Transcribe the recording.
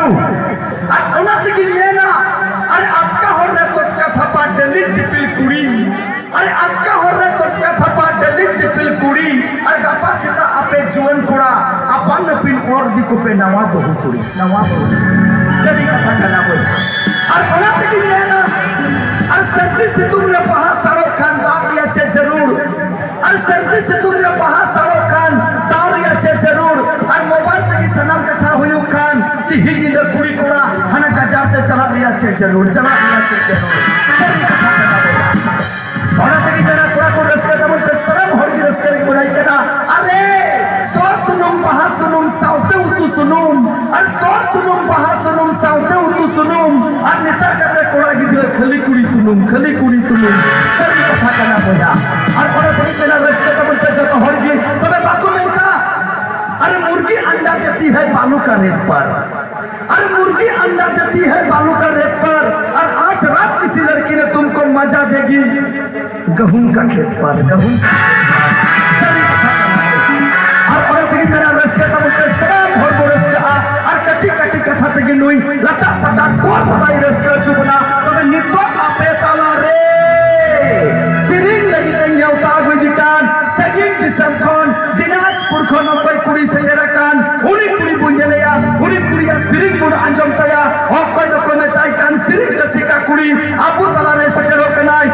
और की लेना अरे आपका हो रहा तो का थपा दिल्ली दिपिल कुड़ी अरे आपका हो रहा तो का थपा दिल्ली दिपिल कुड़ी अरे गप्पा सीता आपे जुवन कुड़ा अपन पिन और दिको पे नवा बहु कुड़ी नवा बहु जल्दी कथा करना बोल और की लेना अरे सर्दी से तुमने पहा सड़क खान दार या चे जरूर अरे सर्दी से तुमने पहा सड़क खान दार या चे जरूर और मोबाइल पे की सनम कथा हुई खान ती हिंदी दर कुड़ी कोड़ा हना का जाते चला रिया चे जरूर चला रिया चे जरूर जल्दी कथा करना बोल और की मेरा थोड़ा को रस का तमन पे शर्म होड़ की रस के बुराई करना अरे सो सुनुम पहा सुनुम साउते उतु सुनुम अरे सो सुनुम पहा सुनुम साउते उतु सुनुम और नेता करते कोड़ा गिद्र खली कुड़ी तुनुम सरी कथा करना बोला और बड़ा बड़ी मेरा रस का तमन पे जब होड़ की तो मैं बाकू में का अरे मुर्गी अंडा देती है बालू का रेत पर अरे मुर्गी अंडा देती है बालू का रेत पर और आज रात किसी लड़की ने तुमको मजा देगी गेहूं का खेत पर गेहूं और मेरा रस का तब उसके सराम भर बोरस का और कटी कटी कथा तक नुई लटा पटा कोर बताई रस का चुपना तो मैं नित्तो आपे ताला रे सिरिंग लगी तेंगे उतार हुई दिकान सगिंग दिसम कौन दिनाजपुर खोनो कोई कुड़ी संगेरा कान उनी कुड़ी बुंजलेया उनी कुड़िया सिरिंग बुन अंजम तया और कोई तो कोई ताई कान सिरिंग रसिका कुड़ी आबू तला रे सकरो कनाई